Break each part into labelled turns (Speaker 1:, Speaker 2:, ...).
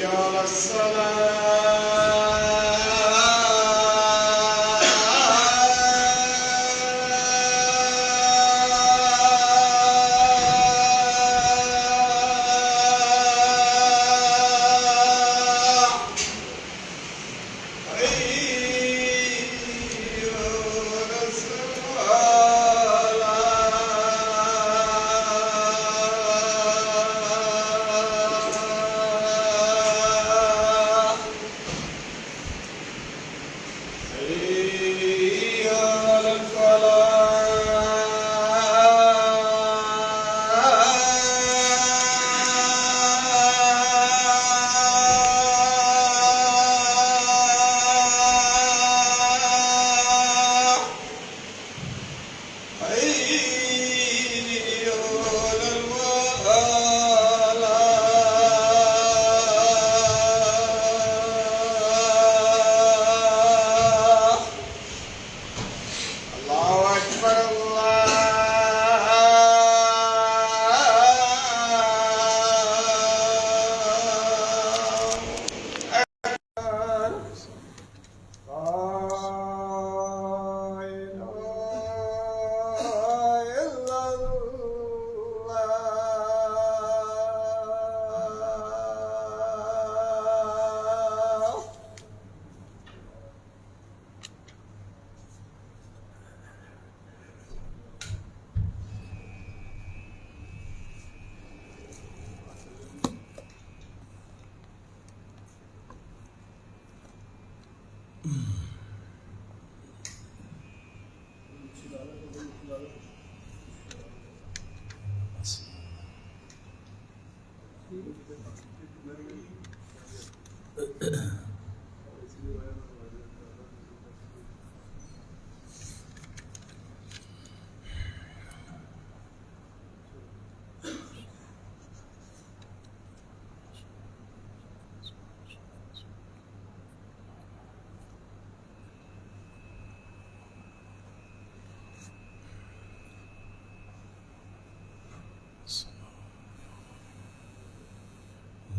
Speaker 1: على الصلاة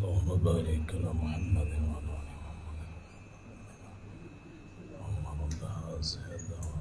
Speaker 2: اللهم بارك على محمد وعلى آل محمد. اللهم رب هذه الدعوة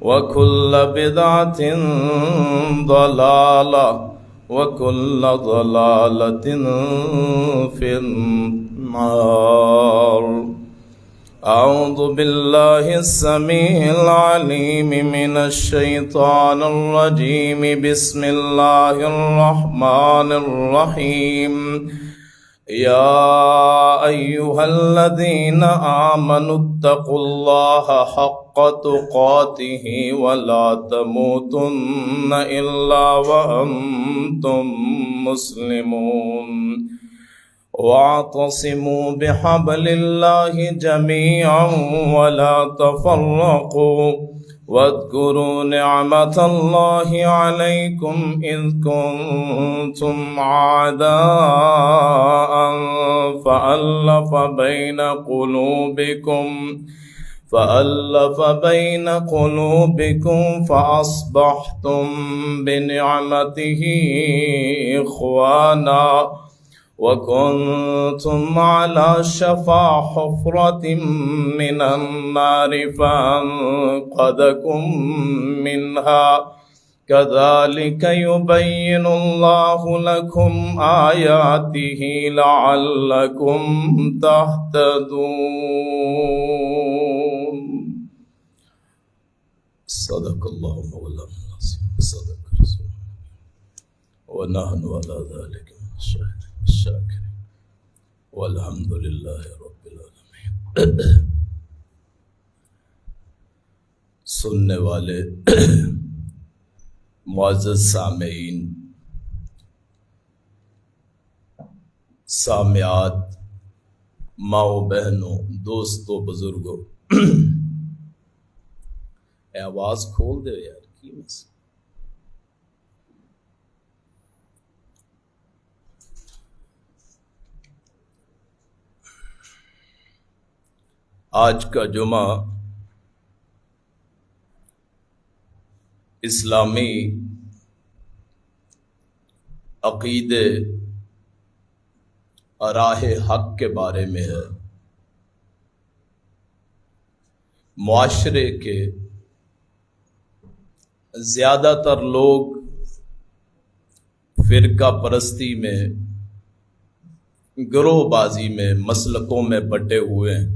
Speaker 2: وكل بدعة ضلالة وكل ضلالة في النار. أعوذ بالله السميع العليم من الشيطان الرجيم. بسم الله الرحمن الرحيم. يا أيها الذين آمنوا اتقوا الله حق تقاته ولا تموتن إلا وأنتم مسلمون. واعتصموا بحبل الله جميعا ولا تفرقوا واذكروا نعمة الله عليكم إذ كنتم أعداء فألف بين قلوبكم فأصبحتم بنعمته إخوانا وكنتم على شفا حفرة من النار فأنقذكم منها. كذلك يبين الله لكم آياته لعلكم تهتدون. صدق الله مولانا العظيم صدق رسوله ونحن على ذلك من الشاكرين والحمد لله رب العالمين. سننے والے معزز سامعین، سامعات، ماؤں بہنوں، دوستوں، بزرگوں، اے آواز کھول دے یار کی مسئلہ. آج کا جمعہ اسلامی عقیدے اور راہ حق کے بارے میں ہے. معاشرے کے زیادہ تر لوگ فرقہ پرستی میں، گروہ بازی میں، مسلکوں میں بٹے ہوئے ہیں.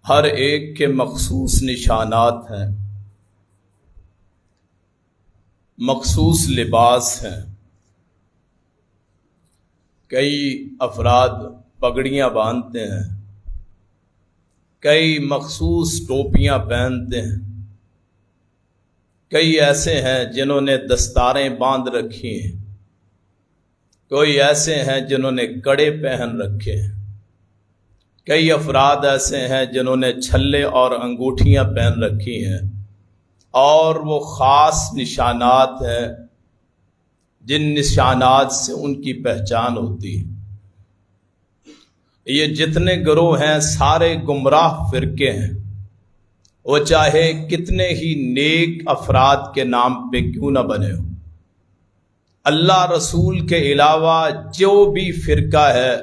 Speaker 2: ہر ایک کے مخصوص نشانات ہیں، مخصوص لباس ہیں. کئی افراد پگڑیاں باندھتے ہیں، کئی مخصوص ٹوپیاں پہنتے ہیں، کئی ایسے ہیں جنہوں نے دستاریں باندھ رکھی ہیں، کوئی ایسے ہیں جنہوں نے کڑے پہن رکھے ہیں، کئی افراد ایسے ہیں جنہوں نے چھلے اور انگوٹھیاں پہن رکھی ہیں. اور وہ خاص نشانات ہیں جن نشانات سے ان کی پہچان ہوتی ہے. یہ جتنے گروہ ہیں سارے گمراہ فرقے ہیں، وہ چاہے کتنے ہی نیک افراد کے نام پہ کیوں نہ بنے ہو. اللہ رسول کے علاوہ جو بھی فرقہ ہے،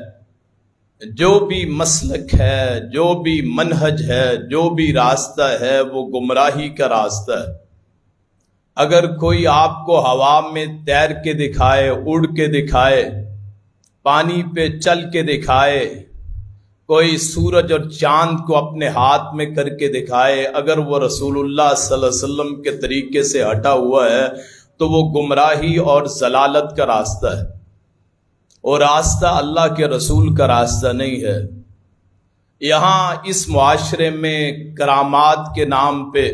Speaker 2: جو بھی مسلک ہے، جو بھی منہج ہے، جو بھی راستہ ہے، وہ گمراہی کا راستہ ہے. اگر کوئی آپ کو ہوا میں تیر کے دکھائے، اڑ کے دکھائے، پانی پہ چل کے دکھائے، کوئی سورج اور چاند کو اپنے ہاتھ میں کر کے دکھائے، اگر وہ رسول اللہ صلی اللہ علیہ وسلم کے طریقے سے ہٹا ہوا ہے تو وہ گمراہی اور ضلالت کا راستہ ہے. اور راستہ اللہ کے رسول کا راستہ نہیں ہے. یہاں اس معاشرے میں کرامات کے نام پہ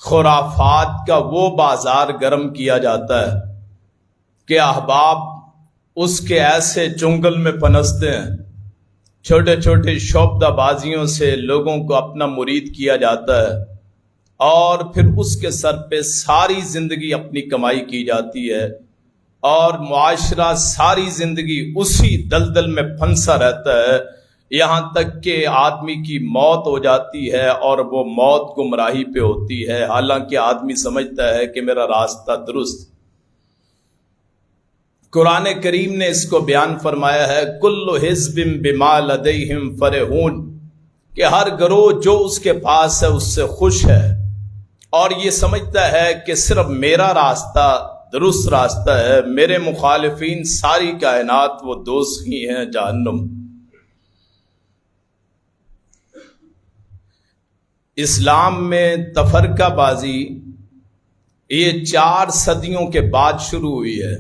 Speaker 2: خرافات کا وہ بازار گرم کیا جاتا ہے کہ احباب اس کے ایسے چنگل میں پنستے ہیں. چھوٹے چھوٹے شعبدہ بازیوں سے لوگوں کو اپنا مرید کیا جاتا ہے اور پھر اس کے سر پہ ساری زندگی اپنی کمائی کی جاتی ہے اور معاشرہ ساری زندگی اسی دلدل میں پھنسا رہتا ہے، یہاں تک کہ آدمی کی موت ہو جاتی ہے اور وہ موت گمراہی پہ ہوتی ہے، حالانکہ آدمی سمجھتا ہے کہ میرا راستہ درست. قرآن کریم نے اس کو بیان فرمایا ہے، کل حزب بما لدیہم فرحون. کہ ہر گروہ جو اس کے پاس ہے اس سے خوش ہے اور یہ سمجھتا ہے کہ صرف میرا راستہ درست راستہ ہے، میرے مخالفین ساری کائنات وہ دوزخی ہیں، جہنم۔ اسلام میں تفرقہ بازی یہ 4 صدیوں کے بعد شروع ہوئی ہے۔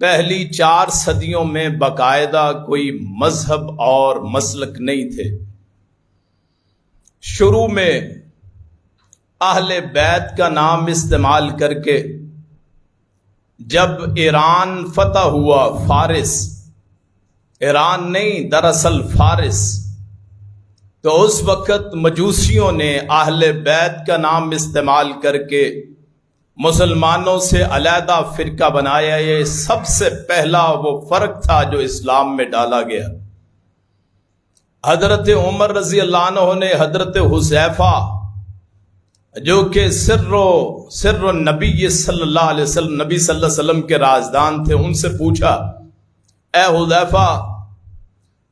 Speaker 2: پہلی 4 صدیوں میں باقاعدہ کوئی مذہب اور مسلک نہیں تھے۔ شروع میں اہل بیت کا نام استعمال کر کے جب ایران فتح ہوا، فارس، ایران نہیں دراصل فارس، تو اس وقت مجوسیوں نے اہل بیت کا نام استعمال کر کے مسلمانوں سے علیحدہ فرقہ بنایا۔ یہ سب سے پہلا وہ فرق تھا جو اسلام میں ڈالا گیا۔ حضرت عمر رضی اللہ عنہ نے حضرت حذیفہ جو کہ سر النبی صلی اللہ علیہ وسلم، نبی صلی اللہ علیہ وسلم کے رازدان تھے، ان سے پوچھا، اے حذیفہ،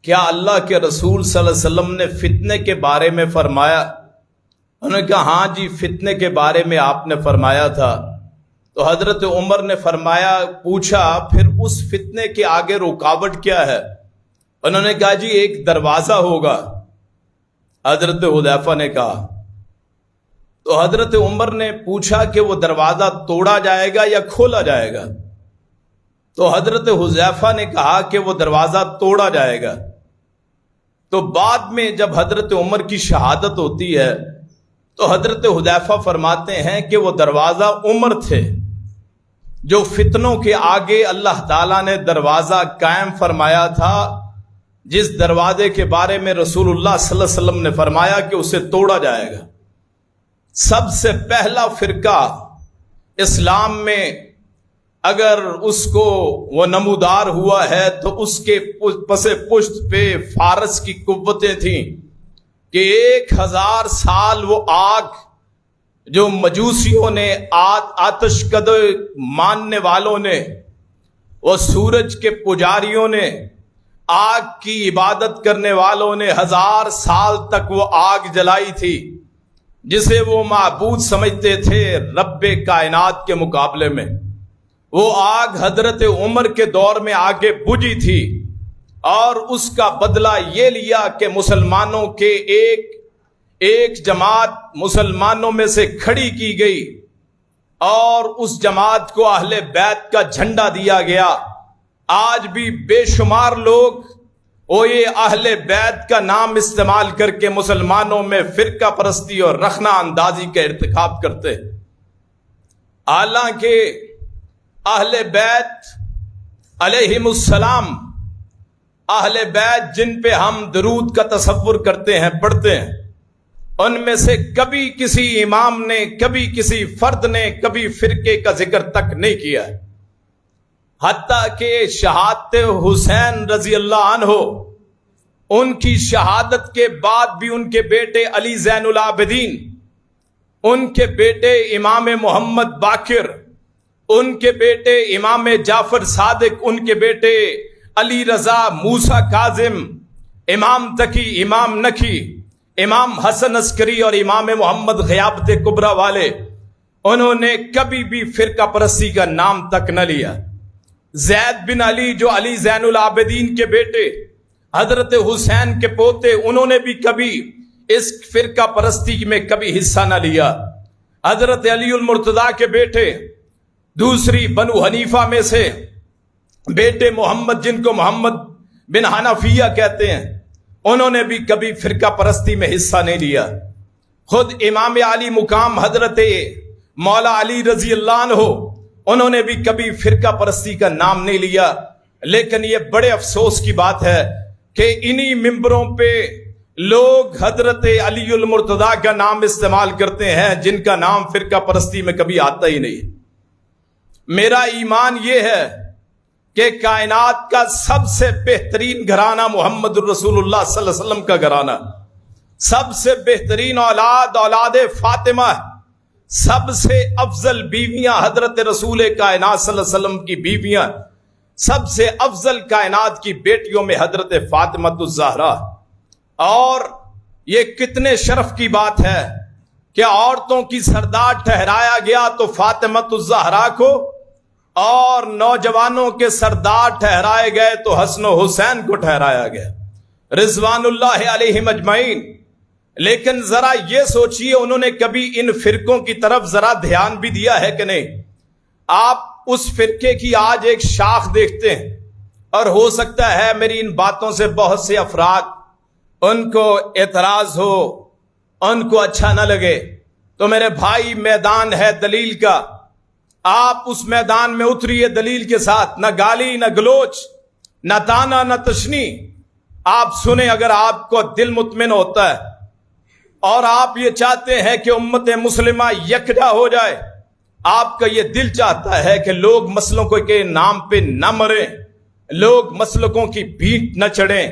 Speaker 2: کیا اللہ کے رسول صلی اللہ علیہ وسلم نے فتنے کے بارے میں فرمایا؟ انہوں نے کہا ہاں جی، فتنے کے بارے میں آپ نے فرمایا تھا۔ تو حضرت عمر نے فرمایا، پوچھا پھر اس فتنے کے آگے رکاوٹ کیا ہے؟ انہوں نے کہا جی ایک دروازہ ہوگا۔ حضرت حذیفہ نے کہا، تو حضرت عمر نے پوچھا کہ وہ دروازہ توڑا جائے گا یا کھولا جائے گا؟ تو حضرت حذیفہ نے کہا کہ وہ دروازہ توڑا جائے گا۔ تو بعد میں جب حضرت عمر کی شہادت ہوتی ہے تو حضرت حذیفہ فرماتے ہیں کہ وہ دروازہ عمر تھے جو فتنوں کے آگے اللہ تعالیٰ نے دروازہ قائم فرمایا تھا، جس دروازے کے بارے میں رسول اللہ صلی اللہ علیہ وسلم نے فرمایا کہ اسے توڑا جائے گا۔ سب سے پہلا فرقہ اسلام میں اگر اس کو وہ نمودار ہوا ہے تو اس کے پس پشت پہ فارس کی قوتیں تھیں کہ 1000 سال وہ آگ جو مجوسیوں نے، آتش کد ماننے والوں نے، وہ سورج کے پجاریوں نے، آگ کی عبادت کرنے والوں نے 1000 سال تک وہ آگ جلائی تھی جسے وہ معبود سمجھتے تھے رب کائنات کے مقابلے میں۔ وہ آگ حضرت عمر کے دور میں آگے بجھی تھی اور اس کا بدلہ یہ لیا کہ مسلمانوں کے ایک جماعت مسلمانوں میں سے کھڑی کی گئی اور اس جماعت کو اہل بیت کا جھنڈا دیا گیا۔ آج بھی بے شمار لوگ وہ یہ اہل بیت کا نام استعمال کر کے مسلمانوں میں فرقہ پرستی اور رخنہ اندازی کا ارتکاب کرتے، حالانکہ اہل بیت علیہم السلام، اہل بیت جن پہ ہم درود کا تصور کرتے ہیں، پڑھتے ہیں، ان میں سے کبھی کسی امام نے، کبھی کسی فرد نے کبھی فرقے کا ذکر تک نہیں کیا ہے۔ حتیٰ کہ شہادت حسین رضی اللہ عنہ، ان کی شہادت کے بعد بھی ان کے بیٹے علی زین العابدین، ان کے بیٹے امام محمد باقر، ان کے بیٹے امام جعفر صادق، ان کے بیٹے علی رضا، موسیٰ کاظم، امام تقی، امام نقی، امام حسن عسکری اور امام محمد غیابت کبریٰ والے، انہوں نے کبھی بھی فرقہ پرستی کا نام تک نہ لیا۔ زید بن علی جو علی زین العابدین کے بیٹے، حضرت حسین کے پوتے، انہوں نے بھی کبھی اس فرقہ پرستی میں کبھی حصہ نہ لیا۔ حضرت علی المرتضیٰ کے بیٹے، دوسری بنو حنیفہ میں سے بیٹے محمد، جن کو محمد بن حنفیہ کہتے ہیں، انہوں نے بھی کبھی فرقہ پرستی میں حصہ نہیں لیا۔ خود امام علی مقام حضرت مولا علی رضی اللہ عنہ، انہوں نے بھی کبھی فرقہ پرستی کا نام نہیں لیا۔ لیکن یہ بڑے افسوس کی بات ہے کہ انہی ممبروں پہ لوگ حضرت علی المرتضیٰ کا نام استعمال کرتے ہیں جن کا نام فرقہ پرستی میں کبھی آتا ہی نہیں۔ میرا ایمان یہ ہے کہ کائنات کا سب سے بہترین گھرانہ محمد الرسول اللہ صلی اللہ علیہ وسلم کا گھرانہ، سب سے بہترین اولاد فاطمہ، سب سے افضل بیویاں حضرت رسول کائنات صلی اللہ علیہ وسلم کی بیویاں، سب سے افضل کائنات کی بیٹیوں میں حضرت فاطمہ الزہرا، اور یہ کتنے شرف کی بات ہے کہ عورتوں کی سردار ٹھہرایا گیا تو فاطمۃ الزہرا کو، اور نوجوانوں کے سردار ٹھہرائے گئے تو حسن و حسین کو ٹھہرایا گیا رضوان اللہ علیہم اجمعین۔ لیکن ذرا یہ سوچئے انہوں نے کبھی ان فرقوں کی طرف ذرا دھیان بھی دیا ہے کہ نہیں؟ آپ اس فرقے کی آج ایک شاخ دیکھتے ہیں، اور ہو سکتا ہے میری ان باتوں سے بہت سے افراد ان کو اعتراض ہو، ان کو اچھا نہ لگے، تو میرے بھائی میدان ہے دلیل کا، آپ اس میدان میں اتریے دلیل کے ساتھ، نہ گالی نہ گلوچ، نہ تانا نہ تشنی، آپ سنیں۔ اگر آپ کو دل مطمئن ہوتا ہے اور آپ یہ چاہتے ہیں کہ امت مسلمہ یکجا ہو جائے، آپ کا یہ دل چاہتا ہے کہ لوگ مسلکوں کے نام پہ نہ مریں، لوگ مسلکوں کی بھیٹ نہ چڑھیں،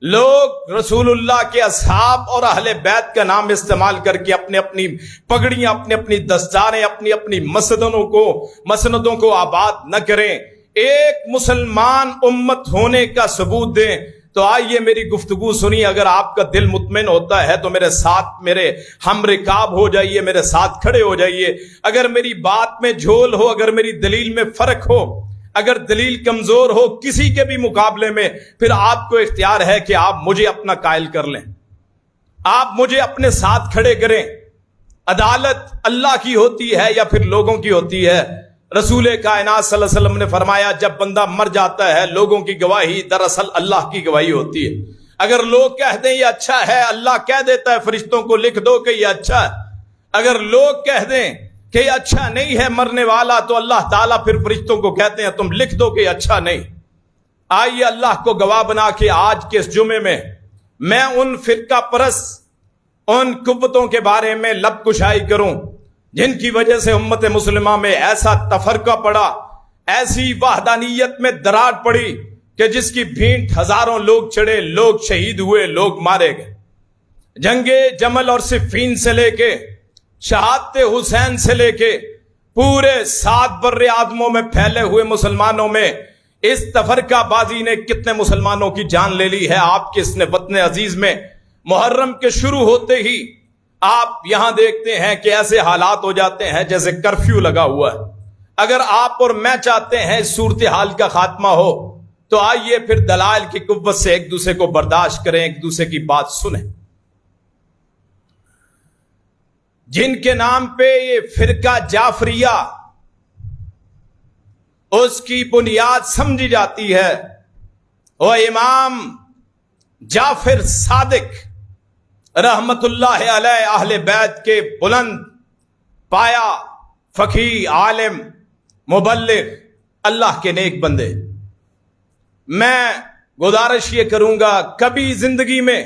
Speaker 2: لوگ رسول اللہ کے اصحاب اور اہل بیت کا نام استعمال کر کے اپنے اپنی پگڑیاں، اپنی اپنی دستاریں، اپنی اپنی مسندوں کو آباد نہ کریں، ایک مسلمان امت ہونے کا ثبوت دیں۔ تو آئیے میری گفتگو سنیے، اگر آپ کا دل مطمئن ہوتا ہے تو میرے ساتھ میرے ہم رکاب ہو جائیے، میرے ساتھ کھڑے ہو جائیے۔ اگر میری بات میں جھول ہو، اگر میری دلیل میں فرق ہو، اگر دلیل کمزور ہو کسی کے بھی مقابلے میں، پھر آپ کو اختیار ہے کہ آپ مجھے اپنا قائل کر لیں، آپ مجھے اپنے ساتھ کھڑے کریں۔ عدالت اللہ کی ہوتی ہے یا پھر لوگوں کی ہوتی ہے؟ رسول کائنات صلی اللہ علیہ وسلم نے فرمایا جب بندہ مر جاتا ہے لوگوں کی گواہی دراصل اللہ کی گواہی ہوتی ہے۔ اگر لوگ کہہ دیں یہ اچھا ہے، اللہ کہہ دیتا ہے فرشتوں کو لکھ دو کہ یہ اچھا ہے۔ اگر لوگ کہہ دیں کہ یہ اچھا نہیں ہے مرنے والا، تو اللہ تعالیٰ پھر فرشتوں کو کہتے ہیں تم لکھ دو کہ یہ اچھا نہیں۔ آئیے اللہ کو گواہ بنا کے آج کے اس جمعے میں ان فرقہ پرست، ان قوتوں کے بارے میں لب کشائی کروں جن کی وجہ سے امت مسلمہ میں ایسا تفرقہ پڑا، ایسی وحدانیت میں دراڑ پڑی کہ جس کی بھینٹ ہزاروں لوگ چڑھے، لوگ شہید ہوئے، لوگ مارے گئے۔ جنگ جمل اور صفین سے لے کے شہادت حسین سے لے کے پورے 7 بر آدموں میں پھیلے ہوئے مسلمانوں میں اس تفرقہ بازی نے کتنے مسلمانوں کی جان لے لی ہے آپ کے اس نے وطن عزیز میں۔ محرم کے شروع ہوتے ہی آپ یہاں دیکھتے ہیں کہ ایسے حالات ہو جاتے ہیں جیسے کرفیو لگا ہوا ہے۔ اگر آپ اور میں چاہتے ہیں اس صورتحال کا خاتمہ ہو تو آئیے پھر دلائل کی قوت سے ایک دوسرے کو برداشت کریں، ایک دوسرے کی بات سنیں۔ جن کے نام پہ یہ فرقہ جعفریہ اس کی بنیاد سمجھی جاتی ہے، وہ امام جعفر صادق رحمت اللہ علیہ اہل بیت کے بلند پایا فقیہ، عالم، مبلغ، اللہ کے نیک بندے۔ میں گزارش یہ کروں گا کبھی زندگی میں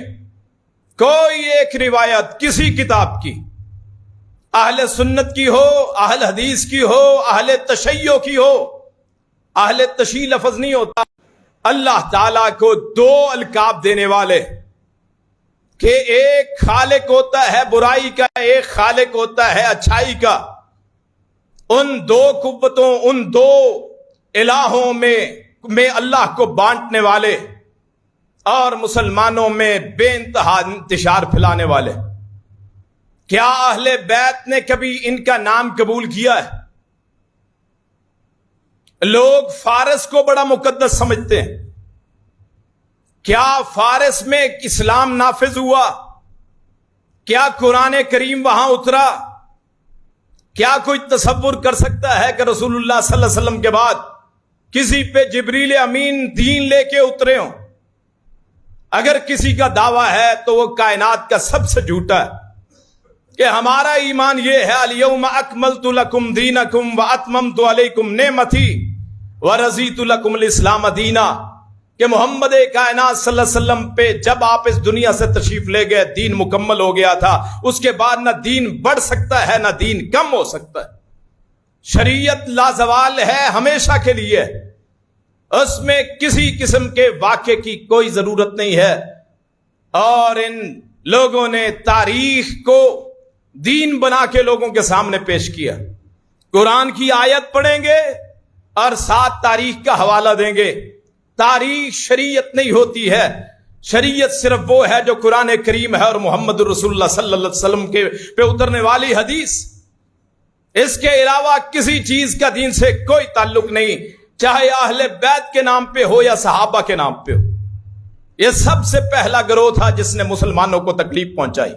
Speaker 2: کوئی ایک روایت کسی کتاب کی، اہل سنت کی ہو، اہل حدیث کی ہو، اہل تشیع کی ہو، اہل تشیع لفظ نہیں ہوتا، اللہ تعالیٰ کو 2 القاب دینے والے کہ ایک خالق ہوتا ہے برائی کا، ایک خالق ہوتا ہے اچھائی کا، ان 2 قوتوں، ان 2 الہوں میں اللہ کو بانٹنے والے اور مسلمانوں میں بے انتہا انتشار پھیلانے والے۔ کیا اہل بیت نے کبھی ان کا نام قبول کیا ہے؟ لوگ فارس کو بڑا مقدس سمجھتے ہیں۔ کیا فارس میں اسلام نافذ ہوا؟ کیا قرآن کریم وہاں اترا؟ کیا کوئی تصور کر سکتا ہے کہ رسول اللہ صلی اللہ علیہ وسلم کے بعد کسی پہ جبریل امین دین لے کے اترے ہوں؟ اگر کسی کا دعویٰ ہے تو وہ کائنات کا سب سے جھوٹا ہے کہ ہمارا ایمان یہ ہے الیوم اکملت لکم دینکم واتممت علیکم نعمتی ورضیت لکم الاسلام دینا، کہ محمد کائنات صلی اللہ علیہ وسلم پہ جب آپ اس دنیا سے تشریف لے گئے دین مکمل ہو گیا تھا، اس کے بعد نہ دین بڑھ سکتا ہے نہ دین کم ہو سکتا ہے۔ شریعت لازوال ہے ہمیشہ کے لیے، اس میں کسی قسم کے واقعے کی کوئی ضرورت نہیں ہے۔ اور ان لوگوں نے تاریخ کو دین بنا کے لوگوں کے سامنے پیش کیا۔ قرآن کی آیت پڑھیں گے اور ساتھ تاریخ کا حوالہ دیں گے۔ تاریخ شریعت نہیں ہوتی ہے، شریعت صرف وہ ہے جو قرآن کریم ہے اور محمد رسول اللہ صلی اللہ علیہ وسلم کے پہ اترنے والی حدیث. اس کے علاوہ کسی چیز کا دین سے کوئی تعلق نہیں، چاہے اہل بیت کے نام پہ ہو یا صحابہ کے نام پہ ہو. یہ سب سے پہلا گروہ تھا جس نے مسلمانوں کو تکلیف پہنچائی.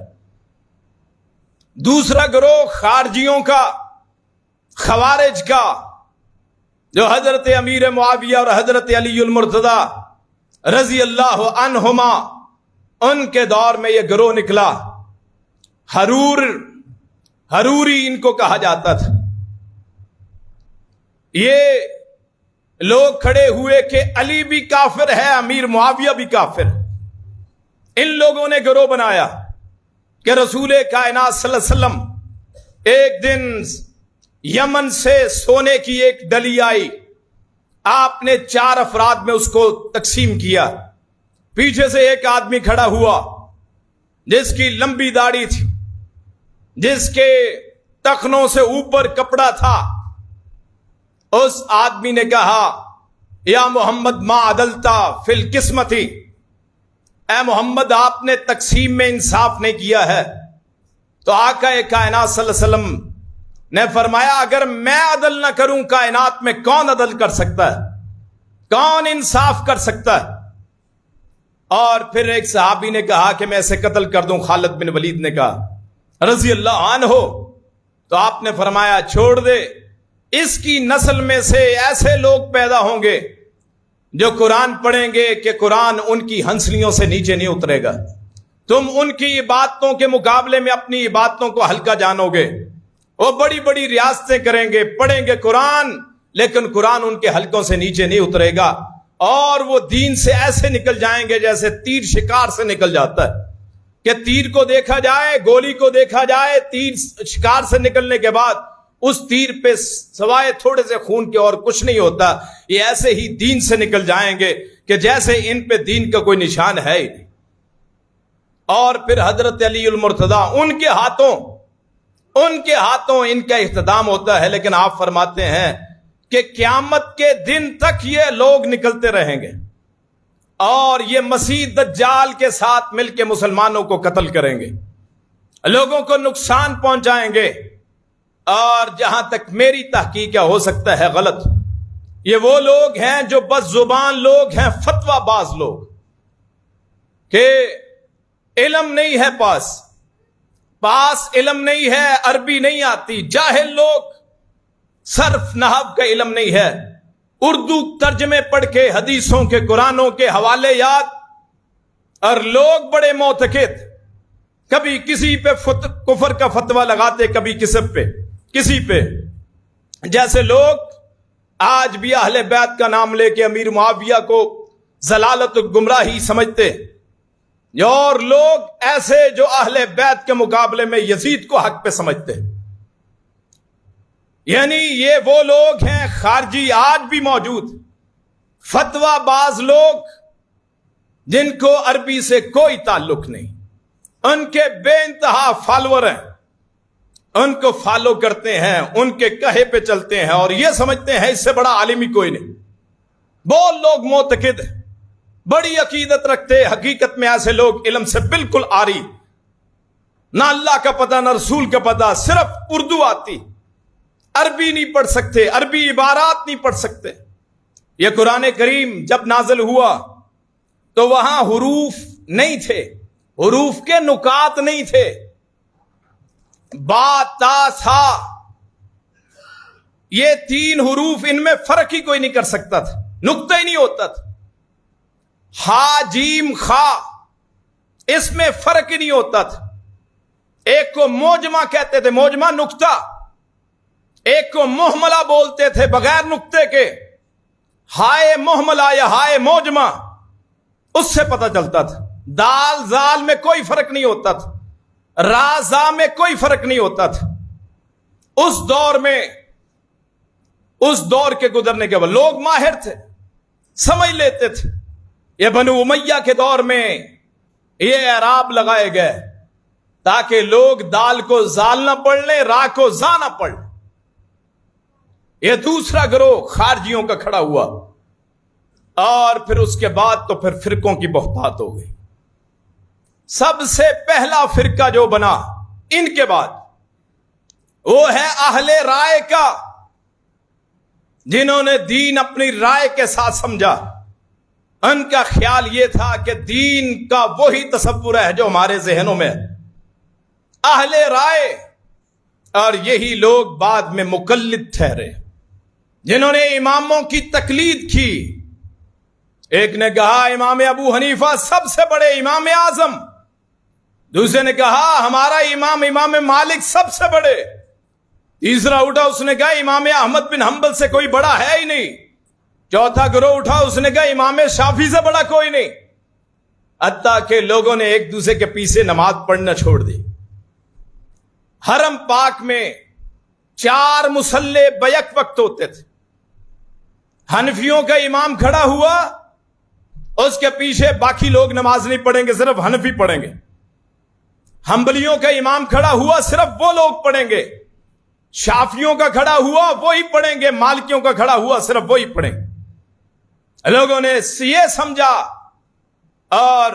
Speaker 2: دوسرا گروہ خارجیوں کا، خوارج کا، جو حضرت امیر معاویہ اور حضرت علی المرتضی رضی اللہ عنہما ان کے دور میں یہ گروہ نکلا. حروری ان کو کہا جاتا تھا. یہ لوگ کھڑے ہوئے کہ علی بھی کافر ہے، امیر معاویہ بھی کافر. ان لوگوں نے گروہ بنایا کہ رسول کائنات صلی اللہ علیہ وسلم ایک دن یمن سے سونے کی ایک ڈلی آئی، آپ نے 4 افراد میں اس کو تقسیم کیا. پیچھے سے ایک آدمی کھڑا ہوا جس کی لمبی داڑھی تھی، جس کے ٹخنوں سے اوپر کپڑا تھا. اس آدمی نے کہا یا محمد ما عدلتا فی القسمتی، اے محمد آپ نے تقسیم میں انصاف نہیں کیا ہے. تو آقا کائنات صلی اللہ علیہ وسلم نے فرمایا اگر میں عدل نہ کروں کائنات میں کون عدل کر سکتا ہے، کون انصاف کر سکتا ہے؟ اور پھر ایک صحابی نے کہا کہ میں اسے قتل کر دوں. خالد بن ولید نے کہا رضی اللہ عنہ. تو آپ نے فرمایا چھوڑ دے، اس کی نسل میں سے ایسے لوگ پیدا ہوں گے جو قرآن پڑھیں گے کہ قرآن ان کی ہنسلیوں سے نیچے نہیں اترے گا. تم ان کی عبادتوں کے مقابلے میں اپنی عبادتوں کو ہلکا جانو گے. وہ بڑی بڑی ریاستیں کریں گے، پڑھیں گے قرآن، لیکن قرآن ان کے حلقوں سے نیچے نہیں اترے گا. اور وہ دین سے ایسے نکل جائیں گے جیسے تیر شکار سے نکل جاتا ہے کہ تیر کو دیکھا جائے، گولی کو دیکھا جائے، تیر شکار سے نکلنے کے بعد اس تیر پہ سوائے تھوڑے سے خون کے اور کچھ نہیں ہوتا. یہ ایسے ہی دین سے نکل جائیں گے کہ جیسے ان پہ دین کا کوئی نشان ہے ہی نہیں. اور پھر حضرت علی المرتضی ان کے ہاتھوں ان کا اختتام ہوتا ہے. لیکن آپ فرماتے ہیں کہ قیامت کے دن تک یہ لوگ نکلتے رہیں گے اور یہ مسیح دجال کے ساتھ مل کے مسلمانوں کو قتل کریں گے، لوگوں کو نقصان پہنچائیں گے. اور جہاں تک میری تحقیق ہو سکتا ہے غلط، یہ وہ لوگ ہیں جو بس زبان لوگ ہیں، فتویٰ باز لوگ کہ علم نہیں ہے، پاس علم نہیں ہے، عربی نہیں آتی، جاہل لوگ، صرف نحو کا علم نہیں ہے، اردو ترجمے پڑھ کے حدیثوں کے قرآنوں کے حوالے یاد، اور لوگ بڑے معتقد، کبھی کسی پہ کفر کا فتویٰ لگاتے، کبھی کسی پہ جیسے لوگ آج بھی اہل بیت کا نام لے کے امیر معاویہ کو ضلالت و گمراہی سمجھتے، اور لوگ ایسے جو اہل بیت کے مقابلے میں یزید کو حق پہ سمجھتے. یعنی یہ وہ لوگ ہیں خارجی آج بھی موجود، فتویٰ باز لوگ جن کو عربی سے کوئی تعلق نہیں، ان کے بے انتہا فالوور ہیں، ان کو فالو کرتے ہیں، ان کے کہے پہ چلتے ہیں اور یہ سمجھتے ہیں اس سے بڑا عالم ہی کوئی نہیں. بہت لوگ معتقد ہیں، بڑی عقیدت رکھتے، حقیقت میں ایسے لوگ علم سے بالکل عاری، نہ اللہ کا پتہ نہ رسول کا پتہ، صرف اردو آتی، عربی نہیں پڑھ سکتے، عربی عبارات نہیں پڑھ سکتے. یہ قرآن کریم جب نازل ہوا تو وہاں حروف نہیں تھے، حروف کے نکات نہیں تھے، با تا سا، یہ 3 حروف، ان میں فرق ہی کوئی نہیں کر سکتا تھا، نقطہ ہی نہیں ہوتا تھا. ہا جیم خا، اس میں فرق ہی نہیں ہوتا تھا. ایک کو موجمہ کہتے تھے، موجمہ نقطہ، ایک کو محملہ بولتے تھے بغیر نقطے کے، ہائے محملہ یا ہائے موجمہ، اس سے پتہ چلتا تھا. دال زال میں کوئی فرق نہیں ہوتا تھا، را زا میں کوئی فرق نہیں ہوتا تھا. اس دور کے گزرنے کے بعد لوگ ماہر تھے، سمجھ لیتے تھے. یہ بنو امیہ کے دور میں یہ اعراب لگائے گئے تاکہ لوگ دال کو زال نہ پڑھ لیں، را کو زا نہ پڑھ لیں. یہ دوسرا گروہ خارجیوں کا کھڑا ہوا. اور پھر اس کے بعد تو پھر فرقوں کی بہتات ہو گئی. سب سے پہلا فرقہ جو بنا ان کے بعد وہ ہے اہل رائے کا، جنہوں نے دین اپنی رائے کے ساتھ سمجھا. ان کا خیال یہ تھا کہ دین کا وہی تصور ہے جو ہمارے ذہنوں میں ہے. اہل رائے، اور یہی لوگ بعد میں مقلد ٹھہرے جنہوں نے اماموں کی تقلید کی. ایک نے کہا امام ابو حنیفہ سب سے بڑے امام اعظم، دوسرے نے کہا ہمارا امام مالک سب سے بڑے، تیسرا اٹھا اس نے کہا امام احمد بن حنبل سے کوئی بڑا ہے ہی نہیں، چوتھا گروہ اٹھا اس نے کہا امام شافعی سے بڑا کوئی نہیں. حتیٰ کہ لوگوں نے ایک دوسرے کے پیچھے نماز پڑھنا چھوڑ دی. حرم پاک میں 4 مصلے بیک وقت ہوتے تھے. حنفیوں کا امام کھڑا ہوا، اس کے پیچھے باقی لوگ نماز نہیں پڑھیں گے، صرف حنفی پڑھیں گے. حنبلیوں کا امام کھڑا ہوا، صرف وہ لوگ پڑھیں گے. شافیوں کا کھڑا ہوا وہی پڑھیں گے، مالکیوں کا کھڑا ہوا صرف وہی پڑھیں گے. لوگوں نے یہ سمجھا اور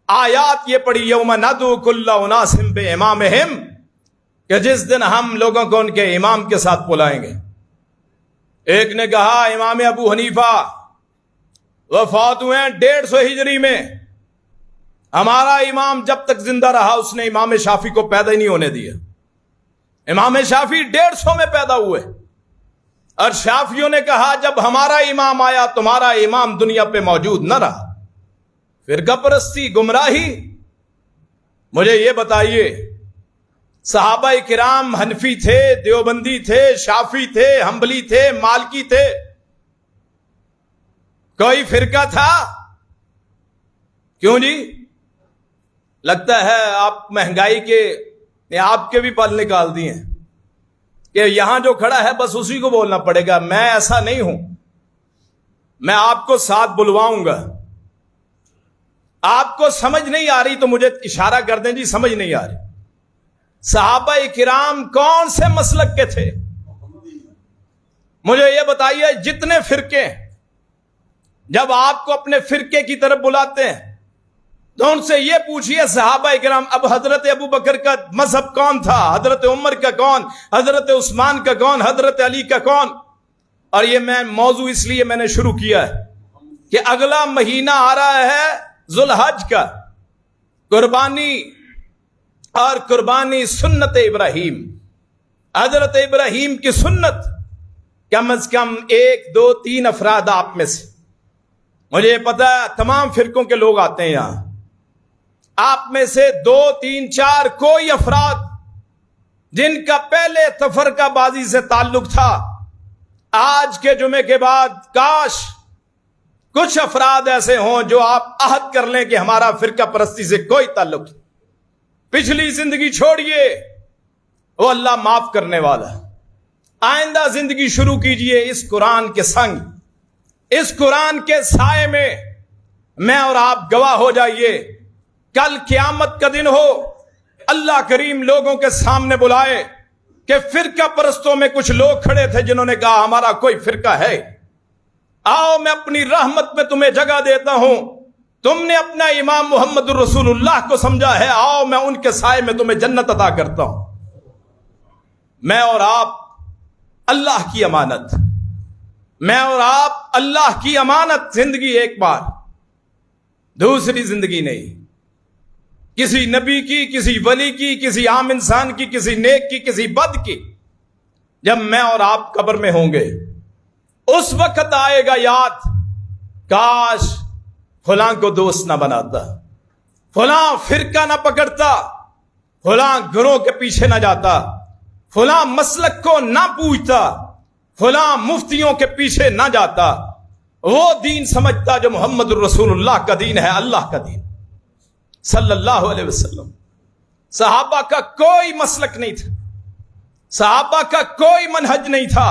Speaker 2: آیات یہ پڑھی یوم ندعو کل اناس بامامہم، کہ جس دن ہم لوگوں کو ان کے امام کے ساتھ بلائیں گے. ایک نے کہا امام ابو حنیفہ وفات ہوئے ہیں 150 ہجری میں، ہمارا امام جب تک زندہ رہا اس نے امام شافعی کو پیدا ہی نہیں ہونے دیا. امام شافعی 150 میں پیدا ہوئے، اور شافعیوں نے کہا جب ہمارا امام آیا تمہارا امام دنیا پہ موجود نہ رہا. فرقہ پرستی، گمراہی. مجھے یہ بتائیے، صحابہ کرام حنفی تھے، دیوبندی تھے، شافعی تھے، حنبلی تھے، مالکی تھے، کوئی فرقہ تھا؟ کیوں جی؟ لگتا ہے آپ مہنگائی کے آپ کے بھی پل نکال دیے ہیں کہ یہاں جو کھڑا ہے بس اسی کو بولنا پڑے گا. میں ایسا نہیں ہوں، میں آپ کو ساتھ بلواؤں گا. آپ کو سمجھ نہیں آ رہی تو مجھے اشارہ کر دیں جی سمجھ نہیں آ رہی. صحابہ کرام کون سے مسلک کے تھے؟ مجھے یہ بتائیے. جتنے فرقے، جب آپ کو اپنے فرقے کی طرف بلاتے ہیں تو ان سے یہ پوچھئے صحابہ کرام اب حضرت ابو بکر کا مذہب کون تھا، حضرت عمر کا کون، حضرت عثمان کا کون، حضرت علی کا کون. اور یہ میں موضوع اس لیے میں نے شروع کیا ہے کہ اگلا مہینہ آ رہا ہے ذوالحج کا، قربانی اور قربانی سنت ابراہیم. حضرت ابراہیم کی سنت کم از کم 1 2 3 افراد آپ میں سے، مجھے یہ پتا ہے تمام فرقوں کے لوگ آتے ہیں یہاں، آپ میں سے 2 3 4 کوئی افراد جن کا پہلے تفرقہ بازی سے تعلق تھا، آج کے جمعے کے بعد کاش کچھ افراد ایسے ہوں جو آپ عہد کر لیں کہ ہمارا فرقہ پرستی سے کوئی تعلق نہیں. پچھلی زندگی چھوڑیے، وہ اللہ معاف کرنے والا ہے. آئندہ زندگی شروع کیجئے اس قرآن کے سنگ، اس قرآن کے سائے میں اور آپ گواہ ہو جائیے. کل قیامت کا دن ہو، اللہ کریم لوگوں کے سامنے بلائے کہ فرقہ پرستوں میں کچھ لوگ کھڑے تھے جنہوں نے کہا ہمارا کوئی فرقہ ہے، آؤ میں اپنی رحمت میں تمہیں جگہ دیتا ہوں، تم نے اپنا امام محمد الرسول اللہ کو سمجھا ہے، آؤ میں ان کے سائے میں تمہیں جنت عطا کرتا ہوں. میں اور آپ اللہ کی امانت، میں اور آپ اللہ کی امانت. زندگی ایک بار، دوسری زندگی نہیں. کسی نبی کی، کسی ولی کی، کسی عام انسان کی، کسی نیک کی، کسی بد کی. جب میں اور آپ قبر میں ہوں گے اس وقت آئے گا یاد، کاش فلاں کو دوست نہ بناتا، فلاں فرقہ نہ پکڑتا، فلاں گروہ کے پیچھے نہ جاتا، فلاں مسلک کو نہ پوچھتا، فلاں مفتیوں کے پیچھے نہ جاتا. وہ دین سمجھتا جو محمد الرسول اللہ کا دین ہے، اللہ کا دین صلی اللہ علیہ وسلم. صحابہ کا کوئی مسلک نہیں تھا، صحابہ کا کوئی منہج نہیں تھا،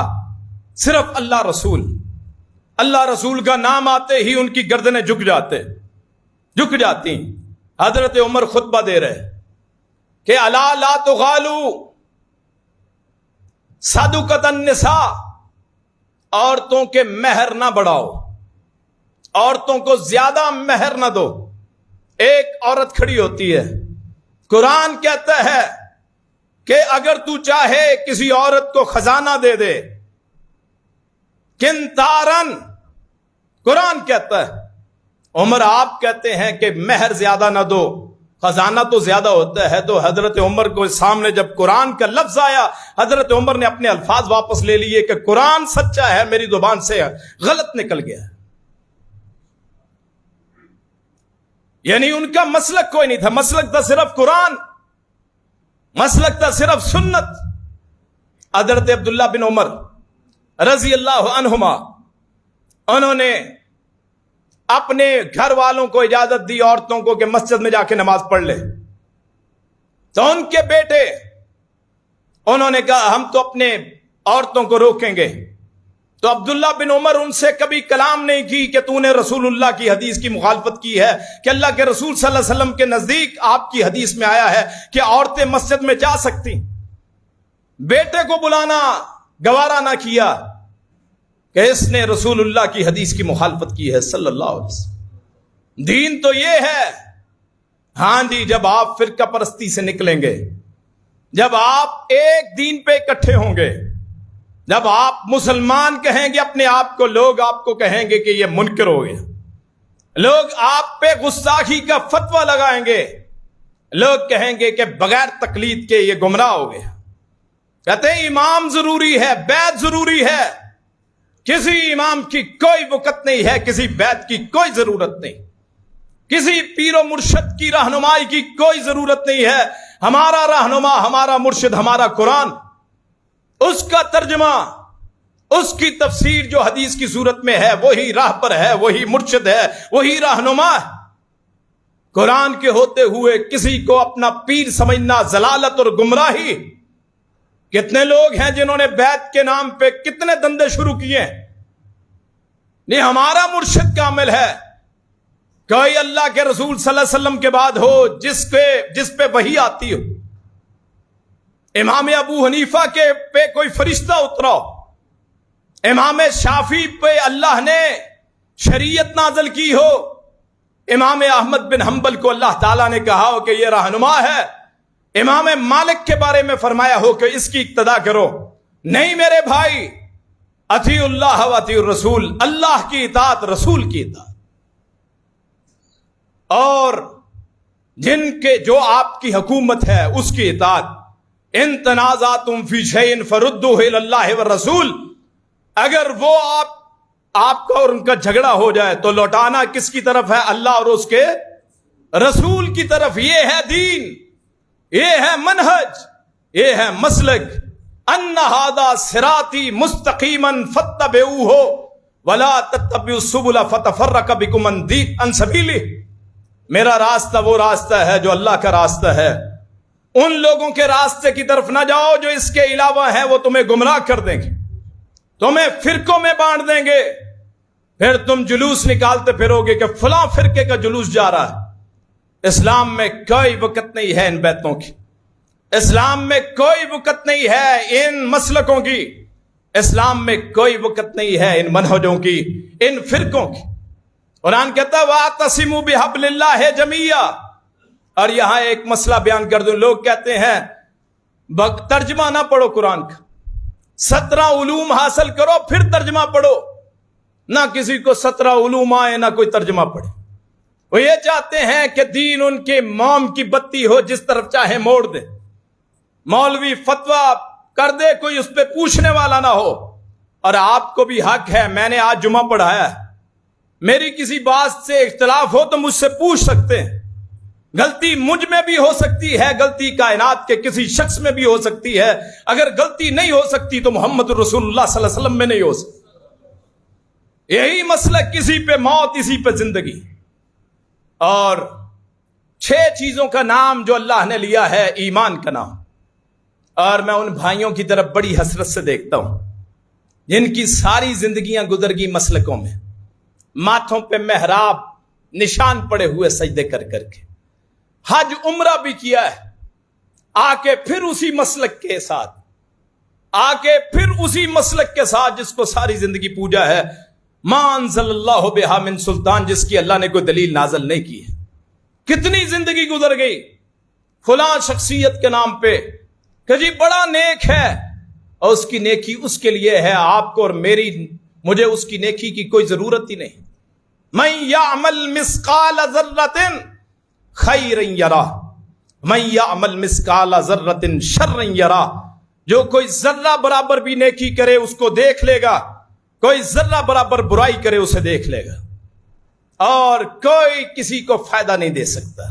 Speaker 2: صرف اللہ رسول. اللہ رسول کا نام آتے ہی ان کی گردنیں جھک جاتی. حضرت عمر خطبہ دے رہے کہ الا لا تغالوا صدقۃ النساء، عورتوں کے مہر نہ بڑھاؤ. عورتوں کو زیادہ مہر نہ دو. ایک عورت کھڑی ہوتی ہے, قرآن کہتا ہے کہ اگر تو چاہے کسی عورت کو خزانہ دے دے, کنتارن, قرآن کہتا ہے. عمر آپ کہتے ہیں کہ مہر زیادہ نہ دو, خزانہ تو زیادہ ہوتا ہے. تو حضرت عمر کو سامنے جب قرآن کا لفظ آیا, حضرت عمر نے اپنے الفاظ واپس لے لیے کہ قرآن سچا ہے, میری زبان سے غلط نکل گیا. یعنی ان کا مسلک کوئی نہیں تھا, مسلک تھا صرف قرآن, مسلک تھا صرف سنت. حضرت عبداللہ بن عمر رضی اللہ عنہما, انہوں نے اپنے گھر والوں کو اجازت دی عورتوں کو کہ مسجد میں جا کے نماز پڑھ لے. تو ان کے بیٹے انہوں نے کہا ہم تو اپنے عورتوں کو روکیں گے. تو عبداللہ بن عمر ان سے کبھی کلام نہیں کی کہ تو نے رسول اللہ کی حدیث کی مخالفت کی ہے, کہ اللہ کے رسول صلی اللہ علیہ وسلم کے نزدیک آپ کی حدیث میں آیا ہے کہ عورتیں مسجد میں جا سکتی. بیٹے کو بلانا گوارا نہ کیا کہ اس نے رسول اللہ کی حدیث کی مخالفت کی ہے صلی اللہ علیہ وسلم. دین تو یہ ہے, ہاں جی, جب آپ فرقہ پرستی سے نکلیں گے, جب آپ ایک دین پہ اکٹھے ہوں گے, جب آپ مسلمان کہیں گے اپنے آپ کو, لوگ آپ کو کہیں گے کہ یہ منکر ہو گیا, لوگ آپ پہ گستاخی کا فتویٰ لگائیں گے, لوگ کہیں گے کہ بغیر تقلید کے یہ گمراہ ہو گیا. کہتے ہیں امام ضروری ہے, بیعت ضروری ہے. کسی امام کی کوئی وقت نہیں ہے, کسی بیعت کی کوئی ضرورت نہیں, کسی پیر و مرشد کی رہنمائی کی کوئی ضرورت نہیں ہے. ہمارا رہنما, ہمارا مرشد, ہمارا قرآن, اس کا ترجمہ, اس کی تفسیر جو حدیث کی صورت میں ہے, وہی راہ پر ہے, وہی مرشد ہے, وہی رہنما ہے. قرآن کے ہوتے ہوئے کسی کو اپنا پیر سمجھنا ضلالت اور گمراہی. کتنے لوگ ہیں جنہوں نے بیعت کے نام پہ کتنے دندے شروع کیے ہیں. نہیں, ہمارا مرشد کامل ہے. کوئی اللہ کے رسول صلی اللہ علیہ وسلم کے بعد ہو جس پہ وحی آتی ہو. امام ابو حنیفہ کے پہ کوئی فرشتہ اترا ہو, امام شافعی پہ اللہ نے شریعت نازل کی ہو, امام احمد بن حنبل کو اللہ تعالیٰ نے کہا ہو کہ یہ رہنما ہے, امام مالک کے بارے میں فرمایا ہو کہ اس کی اقتدا کرو. نہیں میرے بھائی, اطیع اللہ و اطیع الرسول, اللہ کی اطاعت, رسول کی اطاعت. اور جن کے جو آپ کی حکومت ہے اس کی اطاعت. ان تنازعتم فی شیء فردوہ الی اللہ والرسول, اگر وہ آپ کا اور ان کا جھگڑا ہو جائے تو لوٹانا کس کی طرف ہے؟ اللہ اور اس کے رسول کی طرف. یہ ہے دین, یہ ہے منہج, یہ ہے مسلک. ان ھذا صراطی مستقیما فاتبعوہ ولا تتبعوا السبل فتفرق بکم عن سبیلہ. میرا راستہ وہ راستہ ہے جو اللہ کا راستہ ہے. ان لوگوں کے راستے کی طرف نہ جاؤ جو اس کے علاوہ ہیں, وہ تمہیں گمراہ کر دیں گے, تمہیں فرقوں میں بانٹ دیں گے. پھر تم جلوس نکالتے پھرو گے کہ فلاں فرقے کا جلوس جا رہا ہے. اسلام میں کوئی وقت نہیں ہے ان بیتوں کی, اسلام میں کوئی وقت نہیں ہے ان مسلکوں کی, اسلام میں کوئی وقت نہیں ہے ان منہجوں کی, ان فرقوں کی. قرآن کہتا ہے وَاعْتَصِمُوا بِحَبْلِ اللَّهِ جَمِيعًا. اور یہاں ایک مسئلہ بیان کر دوں. لوگ کہتے ہیں ترجمہ نہ پڑھو قرآن کا, 17 علوم حاصل کرو پھر ترجمہ پڑھو. نہ کسی کو 17 علوم آئے نہ کوئی ترجمہ پڑھے. وہ یہ چاہتے ہیں کہ دین ان کے موم کی بتی ہو, جس طرف چاہے موڑ دے. مولوی فتویٰ کر دے, کوئی اس پہ پوچھنے والا نہ ہو. اور آپ کو بھی حق ہے, میں نے آج جمعہ پڑھایا ہے, میری کسی بات سے اختلاف ہو تو مجھ سے پوچھ سکتے ہیں. غلطی مجھ میں بھی ہو سکتی ہے, غلطی کائنات کے کسی شخص میں بھی ہو سکتی ہے. اگر غلطی نہیں ہو سکتی تو محمد رسول اللہ صلی اللہ علیہ وسلم میں نہیں ہو سکتی. یہی مسئلہ, کسی پہ موت اسی پہ زندگی. اور 6 چیزوں کا نام جو اللہ نے لیا ہے ایمان کا نام. اور میں ان بھائیوں کی طرف بڑی حسرت سے دیکھتا ہوں جن کی ساری زندگیاں گزر گئی مسلکوں میں, ماتھوں پہ محراب نشان پڑے ہوئے سجدے کر کر کے, حج عمرہ بھی کیا ہے, آ کے پھر اسی مسلک کے ساتھ, آ کے پھر اسی مسلک کے ساتھ جس کو ساری زندگی پوجا ہے. ما انزل اللہ بہا من سلطان، جس کی اللہ نے کوئی دلیل نازل نہیں کی ہے۔ کتنی زندگی گزر گئی فلاں شخصیت کے نام پہ کہ جی بڑا نیک ہے، اور اس کی نیکی اس کے لیے ہے، آپ کو اور مجھے اس کی نیکی کی کوئی ضرورت ہی نہیں۔ من یعمل مثقال ذرۃ خیرا یرہ من یعمل مثقال ذرۃ شرا یرہ، جو کوئی ذرہ برابر بھی نیکی کرے اس کو دیکھ لے گا، کوئی ذرہ برابر برائی کرے اسے دیکھ لے گا، اور کوئی کسی کو فائدہ نہیں دے سکتا،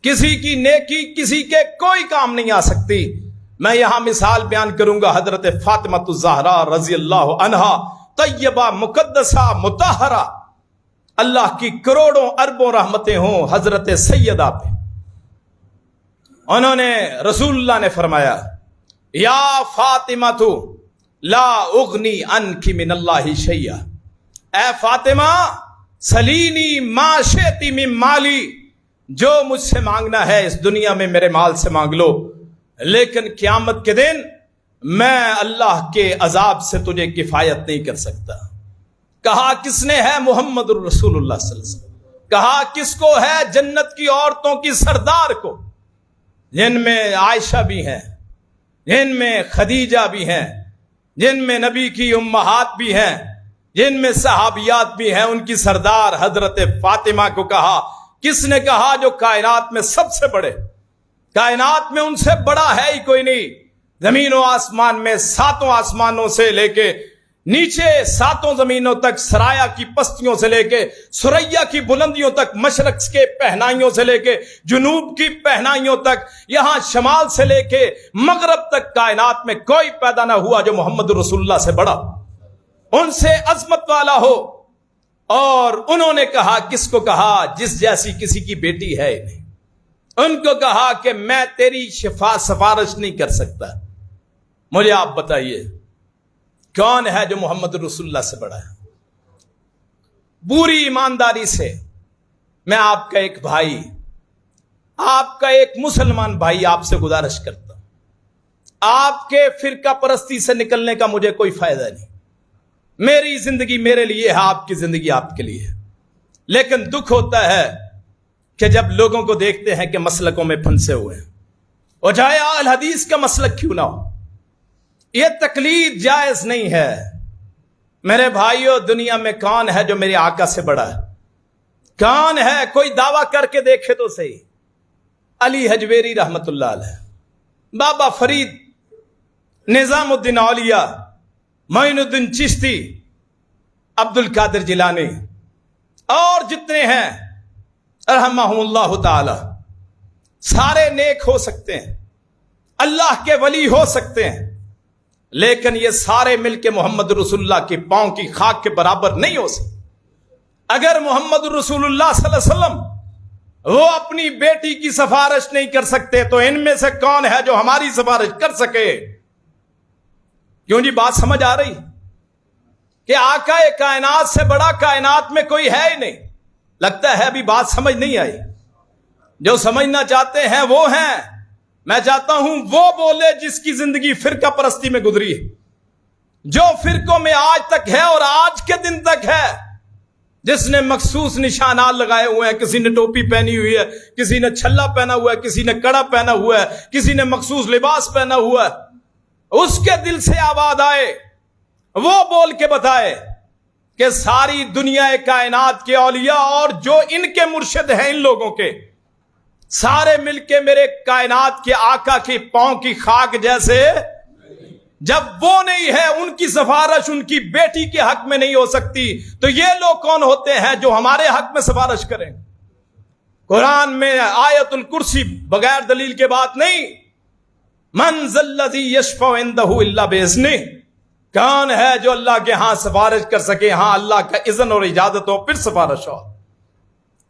Speaker 2: کسی کی نیکی کسی کے کوئی کام نہیں آ سکتی۔ میں یہاں مثال بیان کروں گا، حضرت فاطمہ الزہرا رضی اللہ عنہا، طیبہ مقدسہ مطہرہ، اللہ کی کروڑوں اربوں رحمتیں ہوں حضرت سیدہ پہ۔ انہوں نے رسول اللہ نے فرمایا یا فاطمہ تو لا اغنی عنک من اللہ شیئا، اے فاطمہ سلینی ما شئتی من مالی، جو مجھ سے مانگنا ہے اس دنیا میں میرے مال سے مانگ لو، لیکن قیامت کے دن میں اللہ کے عذاب سے تجھے کفایت نہیں کر سکتا۔ کہا کس نے ہے؟ محمد الرسول اللہ صلی اللہ علیہ وسلم۔ کہا کس کو ہے؟ جنت کی عورتوں کی سردار کو، جن میں عائشہ بھی ہیں، جن میں خدیجہ بھی ہیں، جن میں نبی کی امہات بھی ہیں، جن میں صحابیات بھی ہیں، ان کی سردار حضرت فاطمہ کو کہا۔ کس نے کہا؟ جو کائنات میں سب سے بڑے، کائنات میں ان سے بڑا ہے ہی کوئی نہیں، زمین و آسمان میں ساتوں آسمانوں سے لے کے نیچے ساتوں زمینوں تک، سرایا کی پستیوں سے لے کے سریا کی بلندیوں تک، مشرق کے پہنائیوں سے لے کے جنوب کی پہنائیوں تک، یہاں شمال سے لے کے مغرب تک، کائنات میں کوئی پیدا نہ ہوا جو محمد رسول اللہ سے بڑا، ان سے عظمت والا ہو۔ اور انہوں نے کہا، کس کو کہا؟ جس جیسی کسی کی بیٹی ہے ہی نہیں۔ ان کو کہا کہ میں تیری سفارش نہیں کر سکتا، مجھے آپ بتائیے کون ہے جو محمد رسول اللہ سے بڑا ہے؟ پوری ایمانداری سے میں آپ کا ایک بھائی، آپ کا ایک مسلمان بھائی آپ سے گزارش کرتا ہوں، آپ کے فرقہ پرستی سے نکلنے کا مجھے کوئی فائدہ نہیں، میری زندگی میرے لیے ہے، آپ کی زندگی آپ کے لیے ہے، لیکن دکھ ہوتا ہے کہ جب لوگوں کو دیکھتے ہیں کہ مسلکوں میں پھنسے ہوئے ہیں، اور چاہے اہل حدیث کا مسلک کیوں نہ ہو، یہ تقلید جائز نہیں ہے۔ میرے بھائیوں، دنیا میں کون ہے جو میرے آقا سے بڑا ہے؟ کون ہے؟ کوئی دعویٰ کر کے دیکھے تو صحیح۔ علی حجویری رحمت اللہ علیہ، بابا فرید، نظام الدین اولیاء، معین الدین چشتی، عبد القادر جیلانی، اور جتنے ہیں رحمہم اللہ تعالی، سارے نیک ہو سکتے ہیں، اللہ کے ولی ہو سکتے ہیں، لیکن یہ سارے مل کے محمد رسول اللہ کی پاؤں کی خاک کے برابر نہیں ہو سکتے۔ اگر محمد رسول اللہ صلی اللہ علیہ وسلم وہ اپنی بیٹی کی سفارش نہیں کر سکتے تو ان میں سے کون ہے جو ہماری سفارش کر سکے؟ کیوں جی بات سمجھ آ رہی کہ آقا کائنات سے بڑا کائنات میں کوئی ہے ہی نہیں؟ لگتا ہے ابھی بات سمجھ نہیں آئی۔ جو سمجھنا چاہتے ہیں وہ ہیں، میں چاہتا ہوں وہ بولے جس کی زندگی فرقہ پرستی میں گزری ہے، جو فرقوں میں آج تک ہے اور آج کے دن تک ہے، جس نے مخصوص نشانات لگائے ہوئے ہیں، کسی نے ٹوپی پہنی ہوئی ہے، کسی نے چھلا پہنا ہوا ہے، کسی نے کڑا پہنا ہوا ہے، کسی نے مخصوص لباس پہنا ہوا ہے، اس کے دل سے آواز آئے، وہ بول کے بتائے کہ ساری دنیا کائنات کے اولیاء اور جو ان کے مرشد ہیں ان لوگوں کے، سارے مل کے میرے کائنات کے آقا کی پاؤں کی خاک جیسے، جب وہ نہیں ہے، ان کی سفارش ان کی بیٹی کے حق میں نہیں ہو سکتی، تو یہ لوگ کون ہوتے ہیں جو ہمارے حق میں سفارش کریں؟ قرآن میں آیت الکرسی بغیر دلیل کے بات نہیں، من ذا الذی یشفع عندہ الا باذنہ، کون ہے جو اللہ کے ہاں سفارش کر سکے؟ ہاں اللہ کا اذن اور اجازت ہو پھر سفارش ہو۔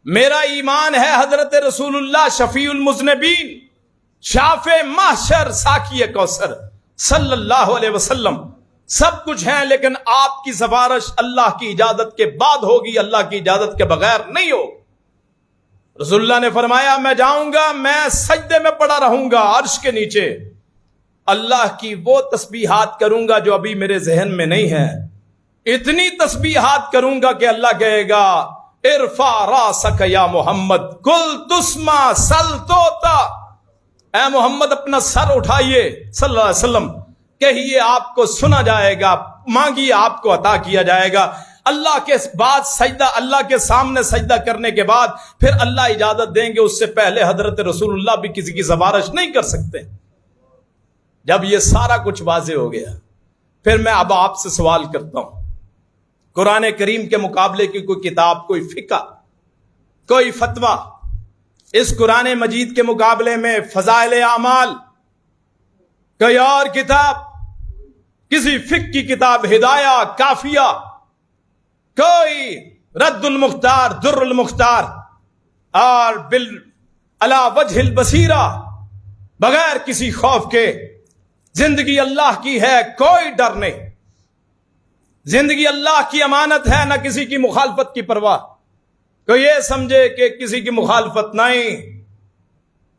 Speaker 2: میرا ایمان ہے حضرت رسول اللہ شفیع المذنبین، شافع محشر، ساقی کوثر صلی اللہ علیہ وسلم سب کچھ ہیں، لیکن آپ کی سفارش اللہ کی اجازت کے بعد ہوگی، اللہ کی اجازت کے بغیر نہیں ہو۔ رسول اللہ نے فرمایا میں جاؤں گا، میں سجدے میں پڑا رہوں گا عرش کے نیچے، اللہ کی وہ تسبیحات کروں گا جو ابھی میرے ذہن میں نہیں ہے، اتنی تسبیحات کروں گا کہ اللہ کہے گا ارفع راسک یا محمد کل تسمع سل توتا، اے محمد اپنا سر اٹھائیے صلی اللہ علیہ وسلم، کہیے آپ کو سنا جائے گا، مانگیے آپ کو عطا کیا جائے گا۔ اللہ کے بعد سجدہ، اللہ کے سامنے سجدہ کرنے کے بعد پھر اللہ اجازت دیں گے، اس سے پہلے حضرت رسول اللہ بھی کسی کی سفارش نہیں کر سکتے۔ جب یہ سارا کچھ واضح ہو گیا، پھر میں اب آپ سے سوال کرتا ہوں، قرآن کریم کے مقابلے کی کوئی کتاب، کوئی فقہ، کوئی فتویٰ اس قرآن مجید کے مقابلے میں، فضائل اعمال، کوئی اور کتاب، کسی فقہ کی کتاب، ہدایہ، کافیہ، کوئی رد المختار، در المختار، اور علی وجہ البصیرہ، بغیر کسی خوف کے زندگی اللہ کی ہے، کوئی ڈر نہیں، زندگی اللہ کی امانت ہے، نہ کسی کی مخالفت کی پرواہ۔ کوئی یہ سمجھے کہ کسی کی مخالفت نہیں،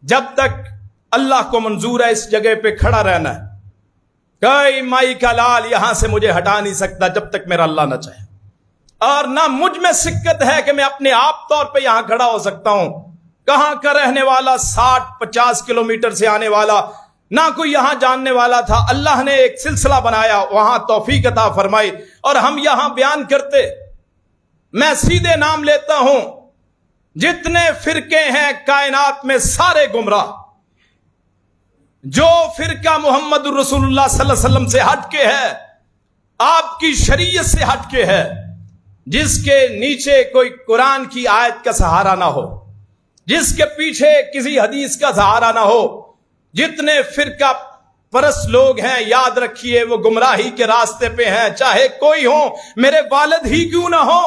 Speaker 2: جب تک اللہ کو منظور ہے اس جگہ پہ کھڑا رہنا ہے، کوئی مائی کا لال یہاں سے مجھے ہٹا نہیں سکتا جب تک میرا اللہ نہ چاہے، اور نہ مجھ میں سکت ہے کہ میں اپنے آپ طور پہ یہاں کھڑا ہو سکتا ہوں، کہاں کا رہنے والا، 60-50 کلومیٹر سے آنے والا، نہ کوئی یہاں جاننے والا تھا، اللہ نے ایک سلسلہ بنایا، وہاں توفیق عطا فرمائی، اور ہم یہاں بیان کرتے۔ میں سیدھے نام لیتا ہوں، جتنے فرقے ہیں کائنات میں سارے گمراہ۔ جو فرقہ محمد الرسول اللہ صلی اللہ علیہ وسلم سے ہٹ کے ہے، آپ کی شریعت سے ہٹ کے ہے، جس کے نیچے کوئی قرآن کی آیت کا سہارا نہ ہو، جس کے پیچھے کسی حدیث کا سہارا نہ ہو، جتنے فرقہ پرست لوگ ہیں، یاد رکھیے وہ گمراہی کے راستے پہ ہیں، چاہے کوئی ہو، میرے والد ہی کیوں نہ ہو۔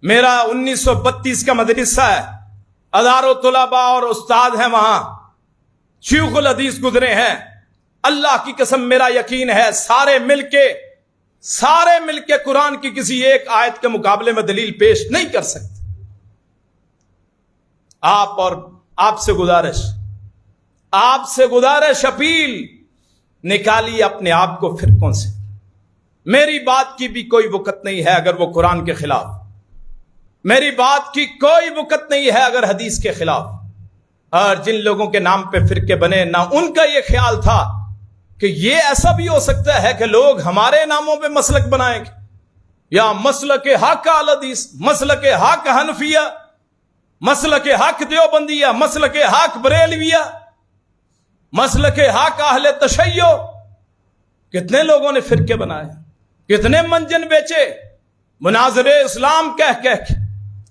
Speaker 2: میرا 1932 کا مدرسہ ہے، ہزاروں طلباء اور استاد ہیں وہاں، شیوخ الحدیث گزرے ہیں، اللہ کی قسم میرا یقین ہے سارے مل کے قرآن کی کسی ایک آیت کے مقابلے میں دلیل پیش نہیں کر سکتے۔ آپ سے گزارش اپیل، نکالیے اپنے آپ کو فرقوں سے۔ میری بات کی بھی کوئی وقت نہیں ہے اگر وہ قرآن کے خلاف، میری بات کی کوئی وقت نہیں ہے اگر حدیث کے خلاف۔ اور جن لوگوں کے نام پہ فرقے بنے، نہ ان کا یہ خیال تھا کہ یہ ایسا بھی ہو سکتا ہے کہ لوگ ہمارے ناموں پہ مسلک بنائیں گے، یا مسلک حق اہل حدیث، مسلک حق حنفیہ، مسلک حق دیوبندیہ، مسلک حق بریلویہ، مسلک حق اہل تشیع۔ کتنے لوگوں نے فرقے بنائے، کتنے منجن بیچے مناظر اسلام کہہ کے،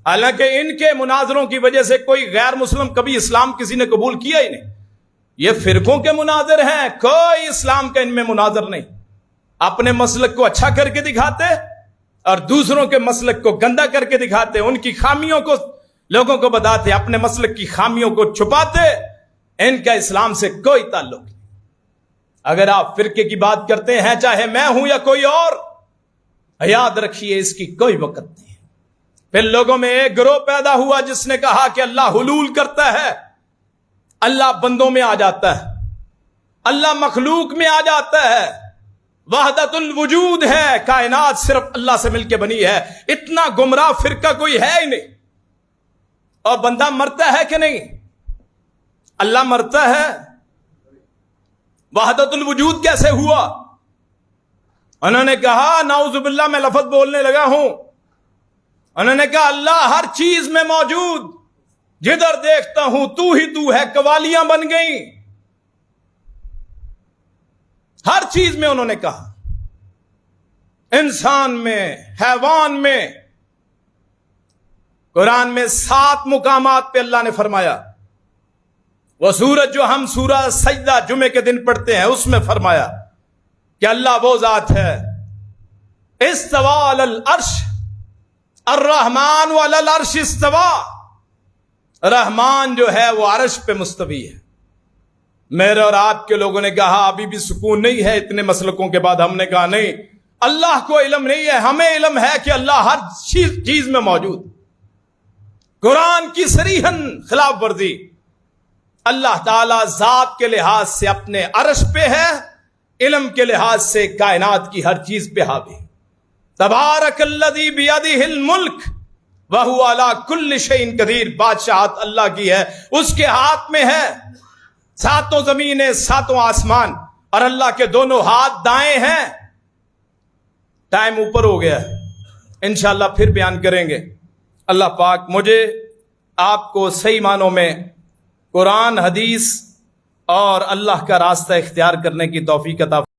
Speaker 2: حالانکہ ان کے مناظروں کی وجہ سے کوئی غیر مسلم کبھی اسلام کسی نے قبول کیا ہی نہیں۔ یہ فرقوں کے مناظر ہیں، کوئی اسلام کا ان میں مناظر نہیں۔ اپنے مسلک کو اچھا کر کے دکھاتے اور دوسروں کے مسلک کو گندا کر کے دکھاتے، ان کی خامیوں کو لوگوں کو بتاتے، اپنے مسلک کی خامیوں کو چھپاتے۔ ان کا اسلام سے کوئی تعلق نہیں۔ اگر آپ فرقے کی بات کرتے ہیں، چاہے میں ہوں یا کوئی اور، یاد رکھیے اس کی کوئی وقت نہیں۔ پھر لوگوں میں ایک گروہ پیدا ہوا جس نے کہا کہ اللہ حلول کرتا ہے، اللہ بندوں میں آ جاتا ہے، اللہ مخلوق میں آ جاتا ہے، وحدت الوجود ہے، کائنات صرف اللہ سے مل کے بنی ہے۔ اتنا گمراہ فرقہ کوئی ہے ہی نہیں۔ اور بندہ مرتا ہے کہ نہیں؟ اللہ مرتا ہے؟ وحدت الوجود کیسے ہوا؟ انہوں نے کہا، نعوذ باللہ میں لفظ بولنے لگا ہوں، انہوں نے کہا اللہ ہر چیز میں موجود، جدھر دیکھتا ہوں تو ہی تو ہے، قوالیاں بن گئیں ہر چیز میں۔ انہوں نے کہا انسان میں، حیوان میں۔ قرآن میں 7 مقامات پہ اللہ نے فرمایا، وہ سورج جو ہم سورہ سجدہ جمعے کے دن پڑھتے ہیں اس میں فرمایا کہ اللہ وہ ذات ہے، استوى علی العرش، الرحمن علی العرش استوى، رحمان جو ہے وہ عرش پہ مستوی ہے۔ میرے اور آپ کے لوگوں نے کہا ابھی بھی سکون نہیں ہے اتنے مسلکوں کے بعد۔ ہم نے کہا نہیں، اللہ کو علم نہیں ہے، ہمیں علم ہے کہ اللہ ہر چیز میں موجود۔ قرآن کی صریحاً خلاف ورزی۔ اللہ تعالی ذات کے لحاظ سے اپنے عرش پہ ہے، علم کے لحاظ سے کائنات کی ہر چیز پہ حاوی. تبارک الذی بیدہ الملک وہو علی کل شیء قدیر. بادشاہت اللہ کی ہے، اس کے ہاتھ میں ہے ساتوں زمینیں ساتوں آسمان، اور اللہ کے دونوں ہاتھ دائیں ہیں. ٹائم اوپر ہو گیا ہے، انشاءاللہ پھر بیان کریں گے. اللہ پاک مجھے آپ کو صحیح معنوں میں قرآن، حدیث اور اللہ کا راستہ اختیار کرنے کی توفیق عطا